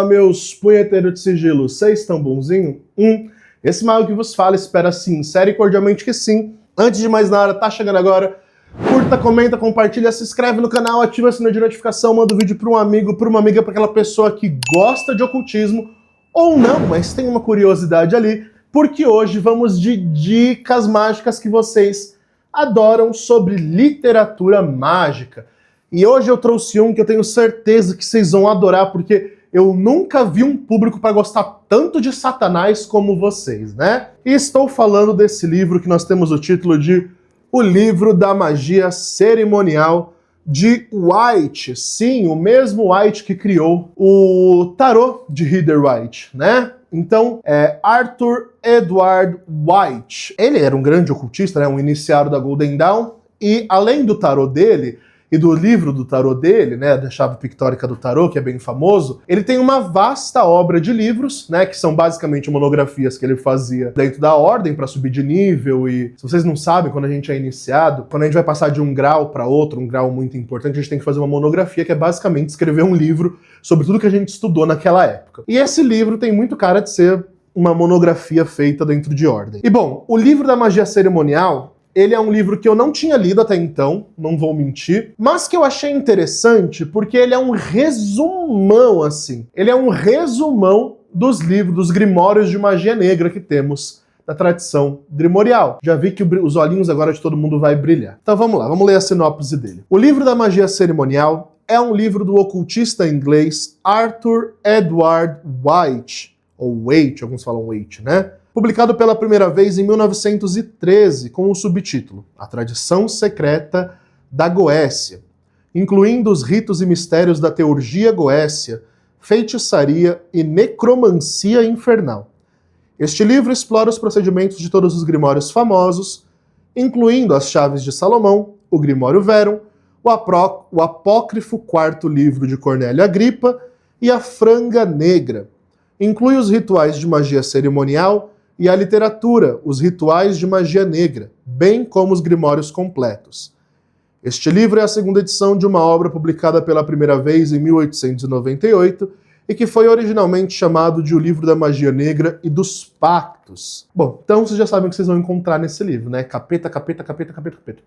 Olá, meus punheteiros de sigilo, vocês estão bonzinho? Esse mago que vos fala, espera sincero e cordialmente que sim. Antes de mais nada, tá chegando agora, curta, comenta, compartilha, se inscreve no canal, ativa o sininho de notificação, manda o vídeo para um amigo, para uma amiga, para aquela pessoa que gosta de ocultismo, ou não, mas tem uma curiosidade ali, porque hoje vamos de dicas mágicas que vocês adoram sobre literatura mágica. E hoje eu trouxe um que eu tenho certeza que vocês vão adorar, porque eu nunca vi um público para gostar tanto de Satanás como vocês, né? E estou falando desse livro que nós temos o título de O Livro da Magia Cerimonial, de White. Sim, o mesmo White que criou o tarô de Rider-Waite, né? Então, é Arthur Edward White. Ele era um grande ocultista, né? Um iniciado da Golden Dawn, e além do tarô dele, e do livro do tarô dele, né, da chave pictórica do tarô, que é bem famoso, ele tem uma vasta obra de livros, né, que são basicamente monografias que ele fazia dentro da ordem para subir de nível. E se vocês não sabem, quando a gente é iniciado, quando a gente vai passar de um grau para outro, um grau muito importante, a gente tem que fazer uma monografia, que é basicamente escrever um livro sobre tudo que a gente estudou naquela época. E esse livro tem muito cara de ser uma monografia feita dentro de ordem. E bom, o Livro da Magia Cerimonial, ele é um livro que eu não tinha lido até então, não vou mentir, mas que eu achei interessante porque ele é um resumão, assim. Ele é um resumão dos livros, dos grimórios de magia negra que temos na tradição grimorial. Já vi que os olhinhos agora de todo mundo vai brilhar. Então vamos lá, vamos ler a sinopse dele. O Livro da Magia Cerimonial é um livro do ocultista inglês Arthur Edward White, ou Waite, alguns falam Waite, né? Publicado pela primeira vez em 1913, com o subtítulo A Tradição Secreta da Goécia, incluindo os ritos e mistérios da teurgia goécia, feitiçaria e necromancia infernal. Este livro explora os procedimentos de todos os grimórios famosos, incluindo as Chaves de Salomão, o Grimório Verum, o apócrifo Quarto Livro de Cornélio Agripa e a Franga Negra. Inclui os rituais de magia cerimonial e a literatura, os rituais de magia negra, bem como os grimórios completos. Este livro é a segunda edição de uma obra publicada pela primeira vez em 1898 e que foi originalmente chamado de O Livro da Magia Negra e dos Pactos. Bom, então vocês já sabem o que vocês vão encontrar nesse livro, né? Capeta, capeta, capeta, capeta, capeta.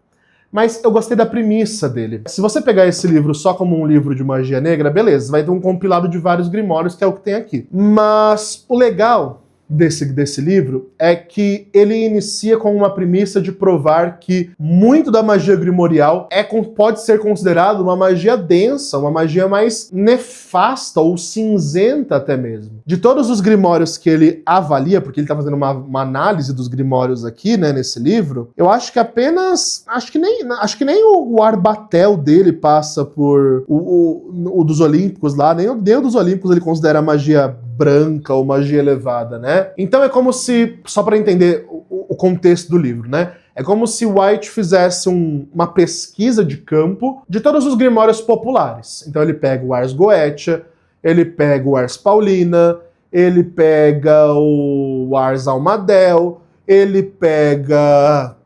Mas eu gostei da premissa dele. Se você pegar esse livro só como um livro de magia negra, beleza, vai ter um compilado de vários grimórios, que é o que tem aqui. Mas o legal desse livro é que ele inicia com uma premissa de provar que muito da magia grimorial pode ser considerado uma magia densa, uma magia mais nefasta ou cinzenta até mesmo. De todos os grimórios que ele avalia, porque ele está fazendo uma análise dos grimórios aqui, né, nesse livro, eu acho que acho que nem o Arbatel dele passa por o dos Olímpicos lá, nem o dos Olímpicos ele considera magia branca ou magia elevada, né? Então é como se, só para entender o contexto do livro, né? É como se White fizesse uma pesquisa de campo de todos os grimórios populares. Então ele pega o Ars Goetia, ele pega o Ars Paulina, ele pega o Ars Almadel, ele pega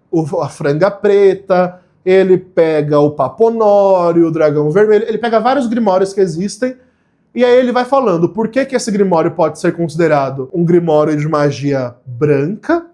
a Franga Preta, ele pega o Paponório, o Dragão Vermelho, ele pega vários grimórios que existem. E aí ele vai falando por que esse grimório pode ser considerado um grimório de magia branca,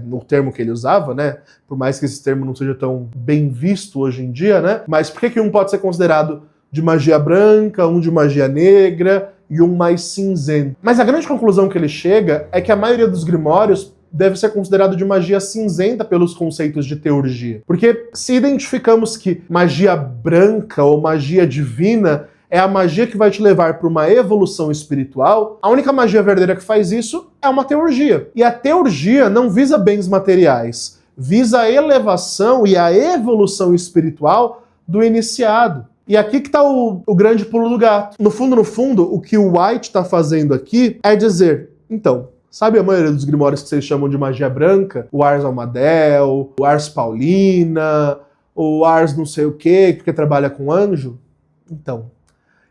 no termo que ele usava, né? Por mais que esse termo não seja tão bem visto hoje em dia, né? Mas por que um pode ser considerado de magia branca, um de magia negra e um mais cinzento? Mas a grande conclusão que ele chega é que a maioria dos grimórios deve ser considerado de magia cinzenta pelos conceitos de teurgia. Porque se identificamos que magia branca ou magia divina é a magia que vai te levar para uma evolução espiritual, a única magia verdadeira que faz isso é uma teurgia. E a teurgia não visa bens materiais, visa a elevação e a evolução espiritual do iniciado. E aqui que está o grande pulo do gato. No fundo, o que o White está fazendo aqui é dizer, então, sabe a maioria dos grimórios que vocês chamam de magia branca? O Ars Almadel, o Ars Paulina, o Ars não sei o quê, porque trabalha com anjo? Então,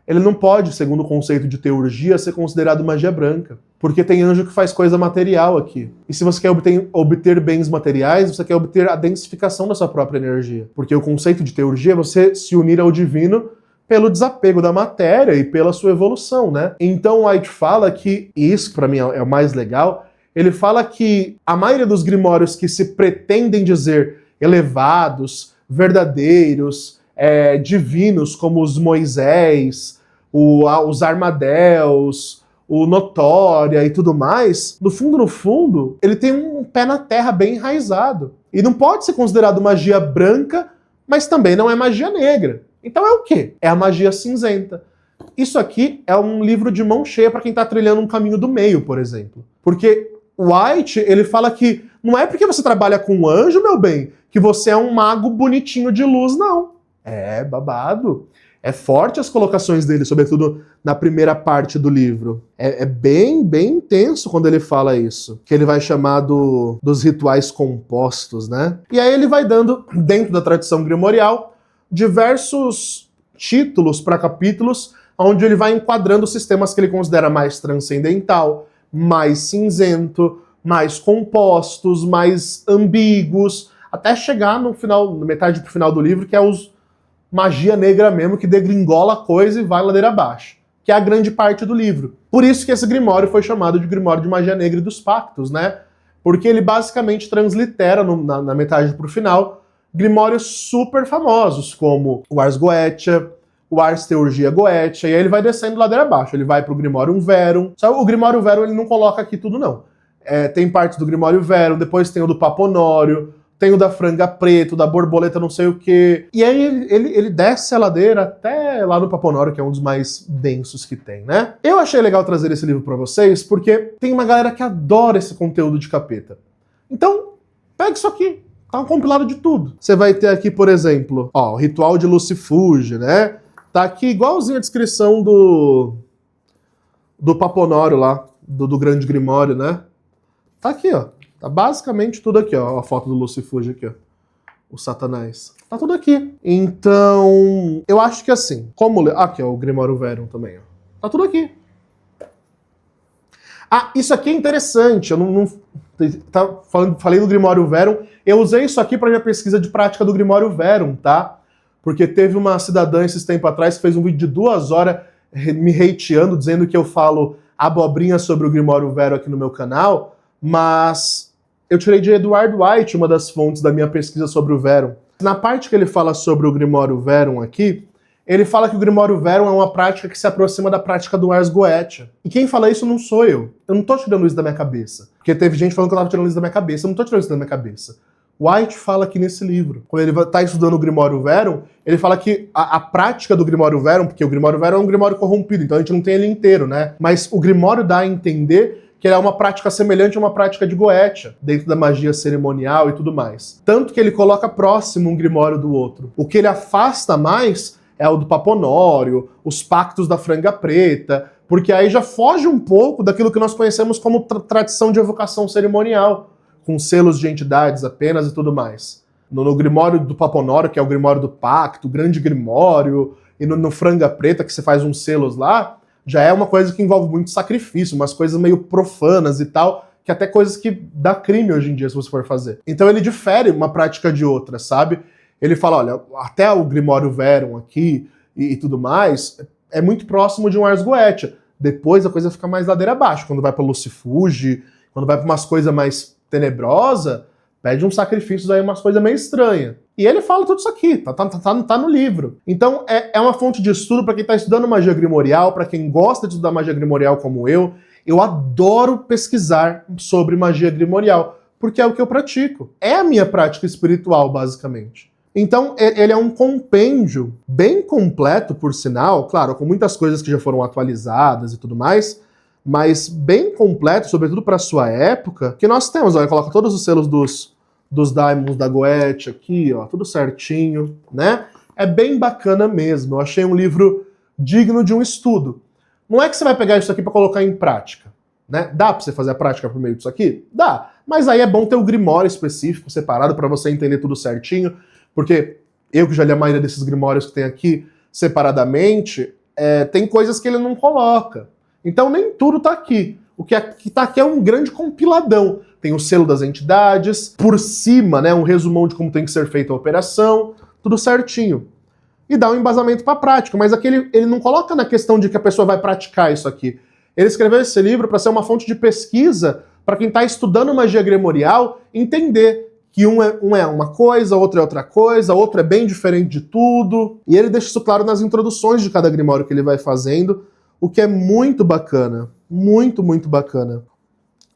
ele não pode, segundo o conceito de teurgia, ser considerado magia branca. Porque tem anjo que faz coisa material aqui. E se você quer obter bens materiais, você quer obter a densificação da sua própria energia. Porque o conceito de teurgia é você se unir ao divino pelo desapego da matéria e pela sua evolução, né? Então White fala que, e isso para mim é o mais legal, ele fala que a maioria dos grimórios que se pretendem dizer elevados, verdadeiros, divinos, como os Moisés, os Armadels, o Notória e tudo mais, no fundo, ele tem um pé na terra bem enraizado. E não pode ser considerado magia branca, mas também não é magia negra. Então é o quê? É a magia cinzenta. Isso aqui é um livro de mão cheia para quem está trilhando um caminho do meio, por exemplo. Porque White, ele fala que não é porque você trabalha com um anjo, meu bem, que você é um mago bonitinho de luz, não. É babado. É forte as colocações dele, sobretudo na primeira parte do livro. É bem intenso quando ele fala isso. Que ele vai chamar dos rituais compostos, né? E aí ele vai dando, dentro da tradição grimorial, diversos títulos para capítulos, onde ele vai enquadrando sistemas que ele considera mais transcendental, mais cinzento, mais compostos, mais ambíguos, até chegar no final, na metade pro final do livro, que é os magia negra mesmo, que degringola a coisa e vai ladeira abaixo, que é a grande parte do livro. Por isso que esse grimório foi chamado de Grimório de Magia Negra e dos Pactos, né? Porque ele basicamente translitera, na metade pro final, grimórios super famosos, como o Ars Goetia, o Ars Theurgia Goetia, e aí ele vai descendo ladeira abaixo. Ele vai pro Grimorium Verum. Só o Grimório Verum ele não coloca aqui tudo, não. Tem partes do Grimório Verum, depois tem o do Papo Honório, tem o da Franga Preta, o da Borboleta não sei o quê. E aí ele desce a ladeira até lá no Papo Honório, que é um dos mais densos que tem, né? Eu achei legal trazer esse livro pra vocês, porque tem uma galera que adora esse conteúdo de capeta. Então, pega isso aqui. Tá um compilado de tudo. Você vai ter aqui, por exemplo, ó, o Ritual de Lucifuge, né? Tá aqui igualzinho a descrição do Papo Honório lá, do Grande Grimório, né? Tá aqui, ó. Tá basicamente tudo aqui, ó. A foto do Lucifuge aqui, ó. O Satanás. Tá tudo aqui. Então, eu acho que assim, como... Aqui, ó, o Grimório Verum também, ó. Tá tudo aqui. Ah, isso aqui é interessante. Eu falei do Grimório Verum. Eu usei isso aqui para minha pesquisa de prática do Grimório Verum, tá? Porque teve uma cidadã esses tempos atrás que fez um vídeo de 2 horas me hateando, dizendo que eu falo abobrinha sobre o Grimório Verum aqui no meu canal, mas eu tirei de Edward White, uma das fontes da minha pesquisa sobre o Verum. Na parte que ele fala sobre o Grimório Verum aqui, ele fala que o Grimório Verum é uma prática que se aproxima da prática do Ars Goetia. E quem fala isso não sou eu. Eu não tô tirando isso da minha cabeça. Porque teve gente falando que eu tava tirando isso da minha cabeça. Eu não tô tirando isso da minha cabeça. White fala aqui nesse livro. Quando ele tá estudando o Grimório Verum, ele fala que a prática do Grimório Verum, porque o Grimório Verum é um Grimório corrompido, então a gente não tem ele inteiro, né? Mas o Grimório dá a entender que ele é uma prática semelhante a uma prática de Goetia, dentro da magia cerimonial e tudo mais. Tanto que ele coloca próximo um Grimório do outro. O que ele afasta mais é o do Papo Honório, os pactos da Franga Preta, porque aí já foge um pouco daquilo que nós conhecemos como tradição de evocação cerimonial, com selos de entidades apenas e tudo mais. No Grimório do Papo Honório, que é o Grimório do Pacto, o Grande Grimório, e no Franga Preta, que você faz uns selos lá, já é uma coisa que envolve muito sacrifício, umas coisas meio profanas e tal, que até coisas que dá crime hoje em dia, se você for fazer. Então ele difere uma prática de outra, sabe? Ele fala, olha, até o Grimório Verum aqui e tudo mais, é muito próximo de um Ars Goetia. Depois a coisa fica mais ladeira abaixo, quando vai pra Lucifuge, quando vai pra umas coisas mais tenebrosa, pede uns sacrifícios aí, umas coisas meio estranhas. E ele fala tudo isso aqui, tá no livro. Então é uma fonte de estudo para quem tá estudando magia grimorial, para quem gosta de estudar magia grimorial como eu. Eu adoro pesquisar sobre magia grimorial, porque é o que eu pratico. É a minha prática espiritual, basicamente. Então ele é um compêndio bem completo, por sinal, claro, com muitas coisas que já foram atualizadas e tudo mais, mas bem completo, sobretudo para sua época, que nós temos, olha, coloca todos os selos dos Daimons da Goetia aqui, ó, tudo certinho, né? É bem bacana mesmo, eu achei um livro digno de um estudo. Não é que você vai pegar isso aqui para colocar em prática, né? Dá para você fazer a prática por meio disso aqui? Dá, mas aí é bom ter o Grimório específico, separado, para você entender tudo certinho, porque eu que já li a maioria desses Grimórios que tem aqui separadamente, tem coisas que ele não coloca. Então nem tudo tá aqui. O que tá aqui é um grande compiladão. Tem o selo das entidades, por cima, né, um resumão de como tem que ser feita a operação, tudo certinho. e dá um embasamento para a prática, mas aqui ele não coloca na questão de que a pessoa vai praticar isso aqui. Ele escreveu esse livro para ser uma fonte de pesquisa para quem está estudando magia grimorial entender que um é uma coisa, outro é outra coisa, outro é bem diferente de tudo. E ele deixa isso claro nas introduções de cada grimório que ele vai fazendo, o que é muito bacana. Muito, muito bacana.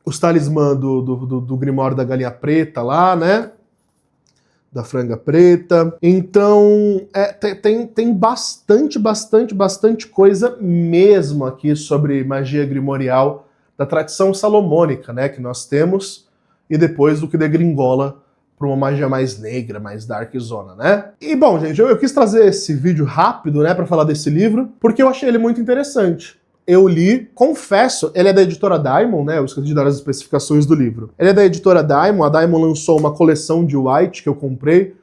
Os talismã do grimório da galinha preta lá, né? Da franga preta. Então, tem bastante coisa mesmo aqui sobre magia grimorial da tradição salomônica, né? Que nós temos, e depois do que degringola para uma magia mais negra, mais dark zona, né? E bom, gente, eu quis trazer esse vídeo rápido, né, para falar desse livro, porque eu achei ele muito interessante. Eu li, confesso, ele é da editora Diamond, né? Eu esqueci de dar as especificações do livro. Ele é da editora Diamond, a Diamond lançou uma coleção de White que eu comprei.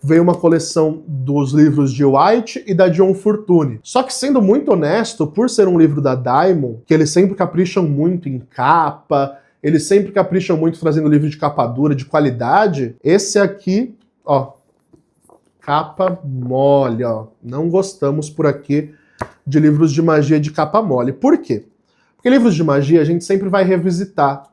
Veio uma coleção dos livros de White e da John Fortune. Só que, sendo muito honesto, por ser um livro da Diamond, que eles sempre capricham muito em capa, eles sempre capricham muito trazendo livro de capa dura, de qualidade, esse aqui, ó, capa mole, ó. Não gostamos por aqui de livros de magia de capa mole. Por quê? Porque livros de magia a gente sempre vai revisitar.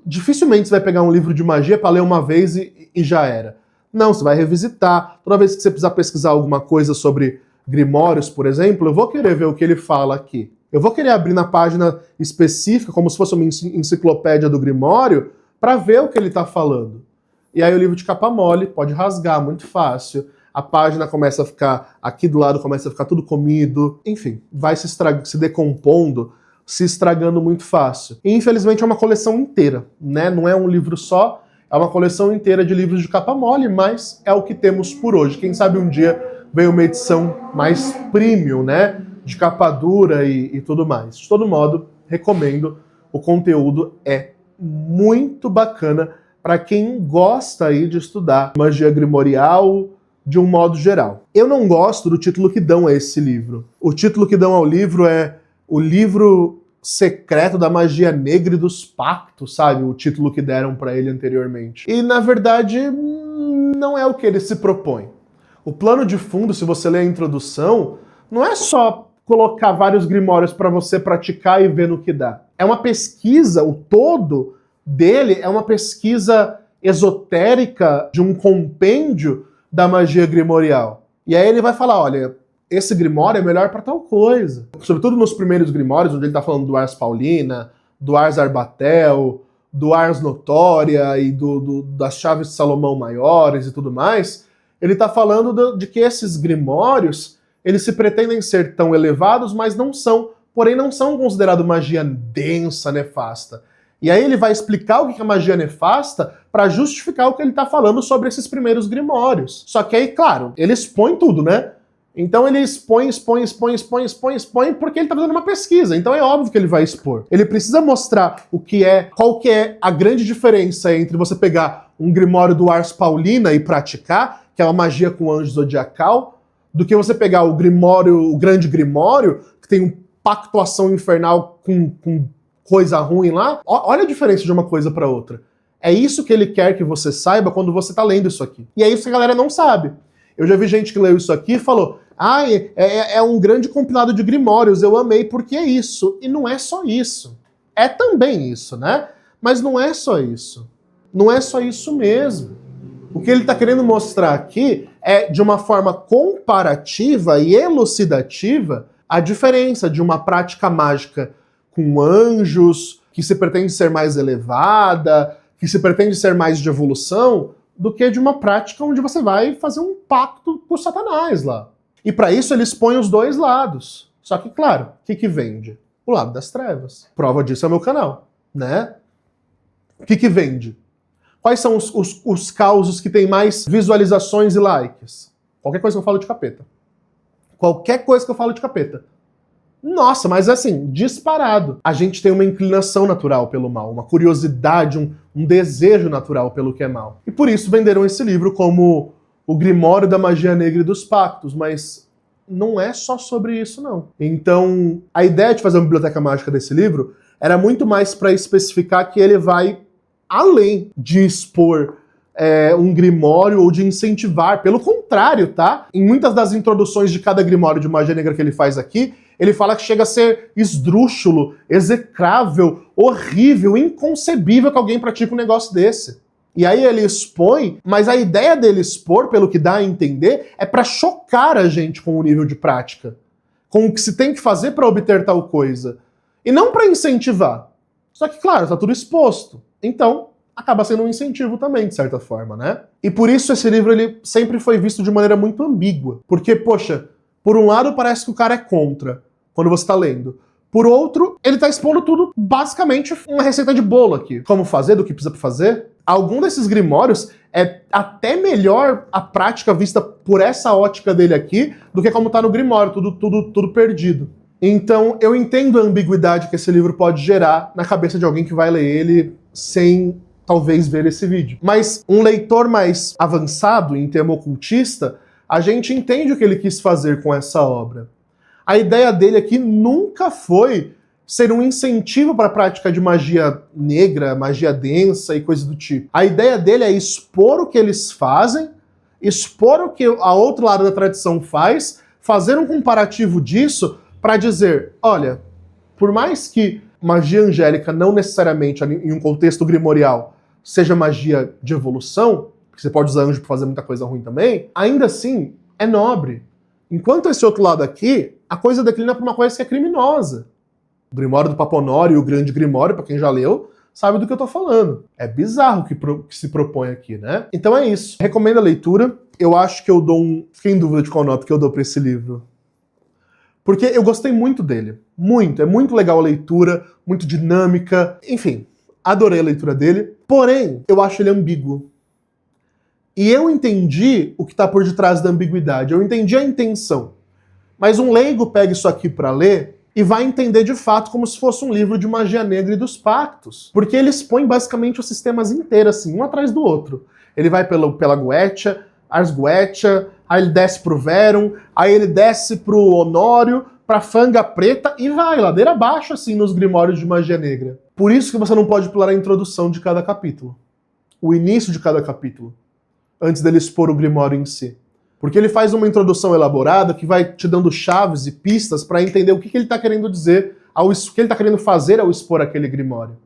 Dificilmente você vai pegar um livro de magia para ler uma vez e já era. Não, você vai revisitar. Toda vez que você precisar pesquisar alguma coisa sobre grimórios, por exemplo, eu vou querer ver o que ele fala aqui. Eu vou querer abrir na página específica, como se fosse uma enciclopédia do grimório, para ver o que ele está falando. E aí o livro de capa mole pode rasgar muito fácil. A página começa a ficar, aqui do lado começa a ficar tudo comido. Enfim, vai se decompondo, se estragando muito fácil. E infelizmente é uma coleção inteira, né? Não é um livro só, é uma coleção inteira de livros de capa mole, mas é o que temos por hoje. Quem sabe um dia vem uma edição mais premium, né? De capa dura e tudo mais. De todo modo, recomendo. O conteúdo é muito bacana para quem gosta aí de estudar magia grimorial de um modo geral. Eu não gosto do título que dão a esse livro. O título que dão ao livro é O Livro Secreto da Magia Negra e dos Pactos, sabe? O título que deram para ele anteriormente. E, na verdade, não é o que ele se propõe. O plano de fundo, se você ler a introdução, não é só colocar vários grimórios para você praticar e ver no que dá. É uma pesquisa, o todo dele é uma pesquisa esotérica de um compêndio da magia grimorial. E aí ele vai falar, olha, esse grimório é melhor para tal coisa. Sobretudo nos primeiros grimórios, onde ele está falando do Ars Paulina, do Ars Arbatel, do Ars Notória e das chaves de Salomão maiores e tudo mais, ele está falando de que esses grimórios, eles se pretendem ser tão elevados, mas não são, porém não são considerados magia densa, nefasta. E aí ele vai explicar o que é magia nefasta para justificar o que ele está falando sobre esses primeiros grimórios. Só que aí, claro, ele expõe tudo, né? Então ele expõe, porque ele está fazendo uma pesquisa. Então é óbvio que ele vai expor. Ele precisa mostrar qual que é a grande diferença entre você pegar um grimório do Ars Paulina e praticar, que é uma magia com anjo zodiacal, do que você pegar o grande grimório, que tem uma pactuação infernal com coisa ruim lá. Olha a diferença de uma coisa para outra. É isso que ele quer que você saiba quando você tá lendo isso aqui. E é isso que a galera não sabe. Eu já vi gente que leu isso aqui e falou, é um grande compilado de grimórios, eu amei porque é isso. E não é só isso. É também isso, né? Mas não é só isso. Não é só isso mesmo. O que ele está querendo mostrar aqui é, de uma forma comparativa e elucidativa, a diferença de uma prática mágica com anjos, que se pretende ser mais elevada, que se pretende ser mais de evolução, do que de uma prática onde você vai fazer um pacto com Satanás lá. E para isso ele expõe os dois lados. Só que, claro, o que vende? O lado das trevas. Prova disso é o meu canal, né? O que vende? Quais são os causos que têm mais visualizações e likes? Qualquer coisa que eu falo de capeta. Qualquer coisa que eu falo de capeta. Nossa, mas assim, disparado. A gente tem uma inclinação natural pelo mal, uma curiosidade, um desejo natural pelo que é mal. E por isso venderam esse livro como o Grimório da Magia Negra e dos Pactos, mas não é só sobre isso, não. Então, a ideia de fazer uma biblioteca mágica desse livro era muito mais para especificar que ele vai além de expor um grimório ou de incentivar. Pelo contrário, tá? Em muitas das introduções de cada grimório de magia negra que ele faz aqui, ele fala que chega a ser esdrúxulo, execrável, horrível, inconcebível que alguém pratique um negócio desse. E aí ele expõe, mas a ideia dele expor, pelo que dá a entender, é para chocar a gente com o nível de prática, com o que se tem que fazer para obter tal coisa, e não para incentivar. Só que, claro, tá tudo exposto. Então, acaba sendo um incentivo também, de certa forma, né? E por isso esse livro ele sempre foi visto de maneira muito ambígua. Porque, poxa, por um lado parece que o cara é contra, quando você tá lendo. Por outro, ele tá expondo tudo, basicamente, uma receita de bolo aqui. Como fazer, do que precisa fazer. Algum desses grimórios é até melhor a prática vista por essa ótica dele aqui do que como tá no grimório, tudo perdido. Então, eu entendo a ambiguidade que esse livro pode gerar na cabeça de alguém que vai ler ele sem talvez ver esse vídeo. Mas um leitor mais avançado em tema ocultista, a gente entende o que ele quis fazer com essa obra. A ideia dele aqui nunca foi ser um incentivo para a prática de magia negra, magia densa e coisa do tipo. A ideia dele é expor o que eles fazem, expor o que a outro lado da tradição faz, fazer um comparativo disso para dizer, olha, por mais que magia angélica não necessariamente, em um contexto grimorial, seja magia de evolução, porque você pode usar anjo para fazer muita coisa ruim também, ainda assim é nobre. Enquanto esse outro lado aqui, a coisa declina para uma coisa que é criminosa. O Grimório do Papa Honório e o Grande Grimório, para quem já leu, sabe do que eu tô falando. É bizarro o que se propõe aqui, né? Então é isso. Recomendo a leitura. Eu acho que eu dou Fiquei em dúvida de qual nota que eu dou para esse livro. Porque eu gostei muito dele. Muito. É muito legal a leitura, muito dinâmica. Enfim, adorei a leitura dele. Porém, eu acho ele ambíguo. E eu entendi o que tá por detrás da ambiguidade. Eu entendi a intenção. Mas um leigo pega isso aqui para ler e vai entender de fato como se fosse um livro de magia negra e dos pactos. Porque ele expõe basicamente os sistemas inteiros, assim, um atrás do outro. Ele vai pela Goetia, Ars Goetia, aí ele desce pro Verum, aí ele desce pro Honório, pra Fanga Preta e vai, ladeira abaixo, assim, nos grimórios de magia negra. Por isso que você não pode pular a introdução de cada capítulo. O início de cada capítulo. Antes dele expor o grimório em si. Porque ele faz uma introdução elaborada que vai te dando chaves e pistas para entender o que ele está querendo dizer, o que ele está querendo fazer ao expor aquele grimório.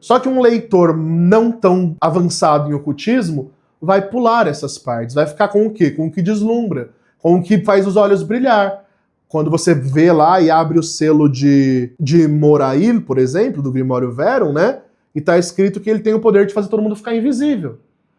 Só que um leitor não tão avançado em ocultismo vai pular essas partes, vai ficar com o quê? Com o que deslumbra, com o que faz os olhos brilhar. Quando você vê lá e abre o selo de Morail, por exemplo, do Grimório Verum, né? E tá escrito que ele tem o poder de fazer todo mundo ficar invisível.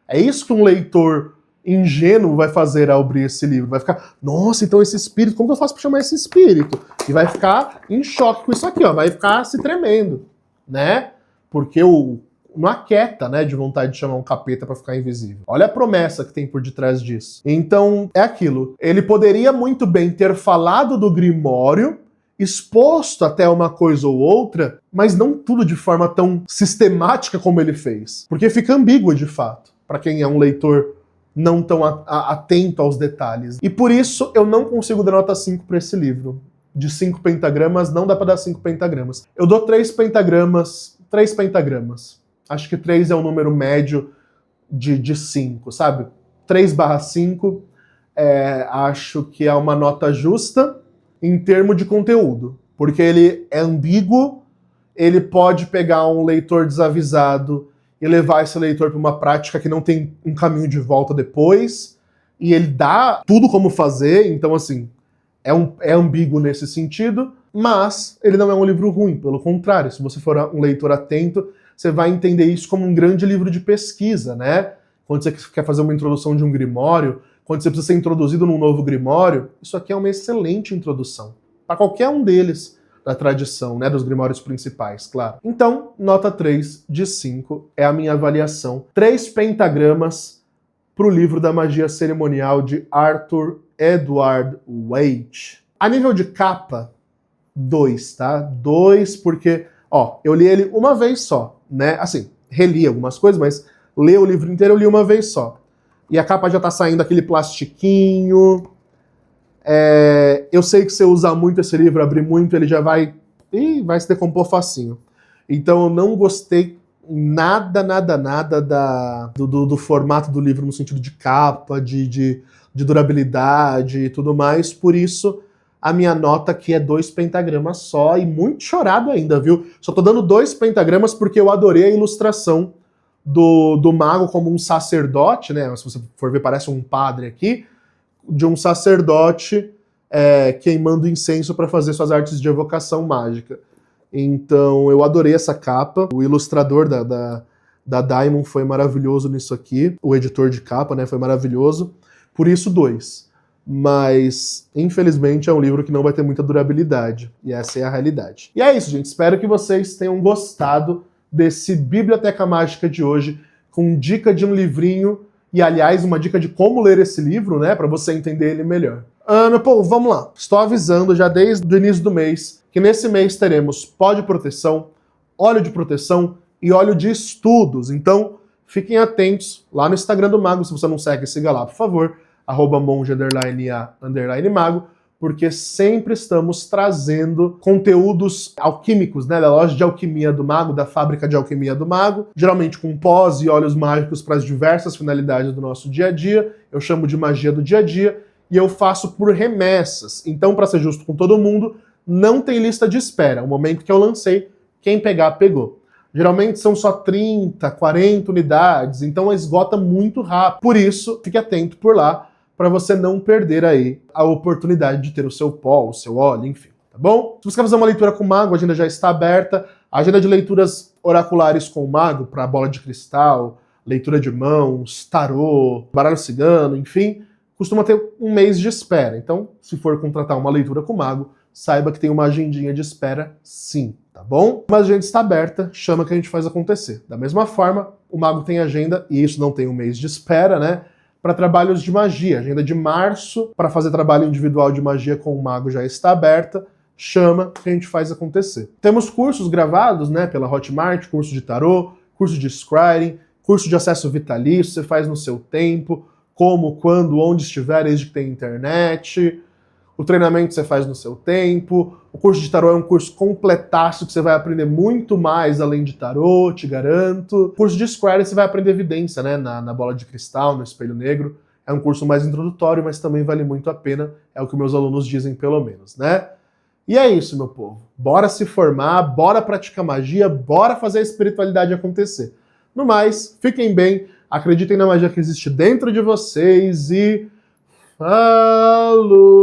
É isso que um leitor ingênuo vai fazer ao abrir esse livro. Vai ficar, nossa, então esse espírito, como que eu faço para chamar esse espírito? E vai ficar em choque com isso aqui, ó, vai ficar se tremendo, né? Porque não aquieta, né, de vontade de chamar um capeta para ficar invisível. Olha a promessa que tem por detrás disso. Então, é aquilo. Ele poderia muito bem ter falado do Grimório, exposto até uma coisa ou outra, mas não tudo de forma tão sistemática como ele fez. Porque fica ambíguo de fato, para quem é um leitor não tão atento aos detalhes. E por isso eu não consigo dar nota 5 para esse livro. De 5 pentagramas, não dá para dar 5 pentagramas. Eu dou 3 pentagramas. 3 pentagramas. Acho que 3 é o número médio de 5, sabe? 3/5 acho que é uma nota justa em termos de conteúdo. Porque ele é ambíguo, ele pode pegar um leitor desavisado e levar esse leitor para uma prática que não tem um caminho de volta depois, e ele dá tudo como fazer, então assim, é ambíguo nesse sentido, mas ele não é um livro ruim, pelo contrário, se você for um leitor atento, você vai entender isso como um grande livro de pesquisa, né? Quando você quer fazer uma introdução de um grimório, quando você precisa ser introduzido num novo grimório, isso aqui é uma excelente introdução, para qualquer um deles, da tradição, né, dos grimórios principais, claro. Então, nota 3/5 é a minha avaliação. 3 pentagramas pro livro da magia cerimonial de Arthur Edward Waite. A nível de capa, 2, tá? 2 porque, ó, eu li ele uma vez só, né? Assim, reli algumas coisas, mas ler o livro inteiro eu li uma vez só. E a capa já tá saindo aquele plastiquinho. Eu sei que se eu usar muito esse livro, abrir muito, ele já vai se decompor facinho. Então eu não gostei nada do formato do livro no sentido de capa, de durabilidade e tudo mais, por isso a minha nota aqui é 2 pentagramas só, e muito chorado ainda, viu? Só tô dando 2 pentagramas porque eu adorei a ilustração do mago como um sacerdote, né? Se você for ver, parece um padre aqui, de um sacerdote queimando incenso para fazer suas artes de evocação mágica. Então eu adorei essa capa, o ilustrador da Diamond foi maravilhoso nisso aqui, o editor de capa, né, foi maravilhoso, por isso 2. Mas, infelizmente, é um livro que não vai ter muita durabilidade, e essa é a realidade. E é isso, gente, espero que vocês tenham gostado desse Biblioteca Mágica de hoje, com dica de um livrinho, e aliás, uma dica de como ler esse livro, né, para você entender ele melhor. Meu povo, vamos lá. Estou avisando já desde o início do mês que nesse mês teremos pó de proteção, óleo de proteção e óleo de estudos. Então, fiquem atentos lá no Instagram do Mago. Se você não segue, siga lá, por favor, @monge_a_mago, porque sempre estamos trazendo conteúdos alquímicos, né, da loja de alquimia do Mago, da fábrica de alquimia do Mago, geralmente com pós e óleos mágicos para as diversas finalidades do nosso dia a dia. Eu chamo de magia do dia a dia. E eu faço por remessas. Então, para ser justo com todo mundo, não tem lista de espera. O momento que eu lancei, quem pegar, pegou. Geralmente são só 30, 40 unidades, então esgota muito rápido. Por isso, fique atento por lá, para você não perder aí a oportunidade de ter o seu pó, o seu óleo, enfim, tá bom? Se você quer fazer uma leitura com o Mago, a agenda já está aberta. A agenda de leituras oraculares com o Mago, para bola de cristal, leitura de mãos, tarô, baralho cigano, enfim, costuma ter um mês de espera. Então, se for contratar uma leitura com o Mago, saiba que tem uma agendinha de espera sim, tá bom? Mas a agenda está aberta, chama que a gente faz acontecer. Da mesma forma, o Mago tem agenda, e isso não tem um mês de espera, né? Para trabalhos de magia. A agenda de março, para fazer trabalho individual de magia com o Mago já está aberta. Chama que a gente faz acontecer. Temos cursos gravados, né, pela Hotmart, curso de tarô, curso de scrying, curso de acesso vitalício, você faz no seu tempo, como, quando, onde estiver, desde que tem internet. O treinamento você faz no seu tempo. O curso de tarô é um curso completaço que você vai aprender muito mais além de tarô, te garanto. O curso de scrying você vai aprender evidência, né, na bola de cristal, no espelho negro. É um curso mais introdutório, mas também vale muito a pena. É o que meus alunos dizem, pelo menos, né? E é isso, meu povo. Bora se formar, bora praticar magia, bora fazer a espiritualidade acontecer. No mais, fiquem bem. Acreditem na magia que existe dentro de vocês e... Falou!